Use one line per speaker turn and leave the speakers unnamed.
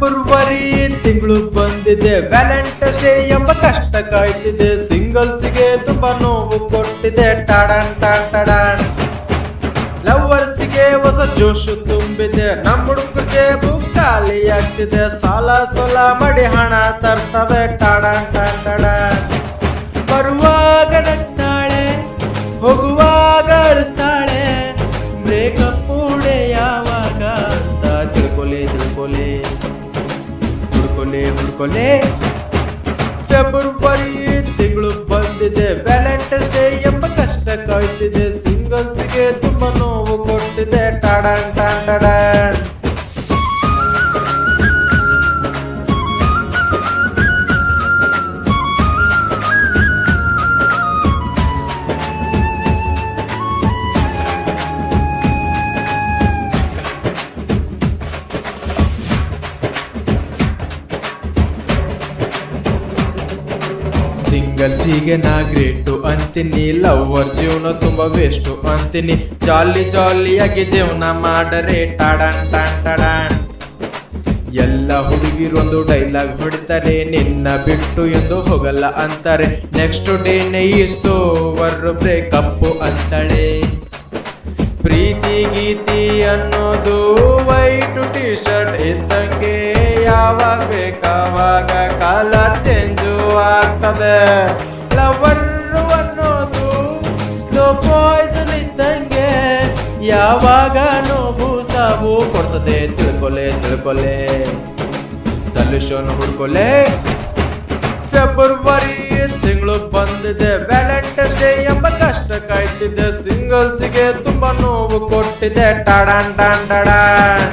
February ತಿಂಗಳು ಬಂದಿದೆ, Valentine's day ಎಂಬ ಕಷ್ಟ ಕಾಯ್ತಿದೆ, ಸಿಂಗಲ್ಸ್ಗೆ ತುಂಬಾ ನೋವು ಕೊಟ್ಟಿದೆ. ಟಾಡನ್ ಟಾನ್ ಟಾಡನ್ ಲವರ್ಸ್ಗೆ ಹೊಸ ಜೋಶು ತುಂಬಿದೆ, ನಮ್ಮ ಹುಡುಗ ಜೇಬು ಖಾಲಿ ಆಗ್ತಿದೆ, ಸಾಲ ಸೋಲ ಮಾಡಿ ಹಣ ತರ್ತವೆ. ಟಾಡನ್ ಟಾನ್ ಟಾಡನ್ ಬರುವಾಗ ನಗ್ತಾಳೆ, ಹೋಗುವಾಗ ಅಳಿಸ್ತಾಳೆ, ಬ್ರೇಕಪ್ ಮೂಡೆ ಯಾವಾಗ ಅಂತ ತಿಳ್ಕೊಲೆ ಹುಡ್ಕೊಲೆ. ಫೆಬ್ರವರಿ ತಿಂಗಳು ಬಂದಿದೆ, ವ್ಯಾಲೆಂಟೈನ್ಸ್ ಡೇ ಎಂಬ ಕಷ್ಟ ಕಾಯ್ತಿದೆ, ಸಿಂಗಲ್ಸ್ಗೆ ತುಂಬಾ ನೋವು ಕೊಟ್ಟಿದೆ. ಟಾಡನ್ ಟಾನ್ ಟಾಡನ್ ಸಿಂಗಲ್ಸಿಗೆ ನಾ ಗ್ರೇಟು ಅಂತೀನಿ, ಲವರ್ ಜೀವನ ತುಂಬಾ ವೇಸ್ಟು ಅಂತೀನಿ, ಜಾಲಿಯಾಗಿ ಜೀವನ ಮಾಡರೆ. ಟಾಡನ್ ಟಾನ್ ಟಾಡನ್ ಎಲ್ಲ ಹುಡುಗಿರೊಂದು ಡೈಲಾಗ್ ಹೊಡಿತಾರೆ, ನಿನ್ನ ಬಿಟ್ಟು ಎಂದು ಹೋಗಲ್ಲ ಅಂತಾರೆ, ನೆಕ್ಸ್ಟ್ ಡೇನೇ ಇಸೋವರ್ ಬ್ರೇಕಪ್ ಅಂತಾಳೆ. ಪ್ರೀತಿ ಗೀತಿ ಅನ್ನೋದು ವೈಟ್ ಟಿ ಶರ್ಟ್ ಇದ್ದಂಗೆ, ಯಾವಾಗ ಬೇಕಾವಾಗ ಕಲರ್ ಚೇಂಜು ಆಗ್ತದೆ. ಲವರ್ ಅನ್ನೋದು ಸ್ಲೋ ಪಾಯ್ಸನ್ ಇದ್ದಂಗೆ, ಯಾವಾಗ ನೋವು ಸಾವು ಕೊಡ್ತದೆ. ತಿಳ್ಕೊಲೆ ಸೊಲ್ಯೂಷನ್ ಹುಡ್ಕೊಲೆ. ಫೆಬ್ರವರಿ ತಿಂಗಳು ಬಂದಿದೆ, ವ್ಯಾಲೆಂಟೈನ್ಸ್ ಡೇ ಎಂಬ ಕಷ್ಟ ಕಾಯ್ತಿದೆ, ಸಿಂಗಲ್ಸ್ಗೆ ತುಂಬಾ ನೋವು ಕೊಟ್ಟಿದೆ. ಟಾಡನ್ ಟಾನ್ ಟಾಡನ್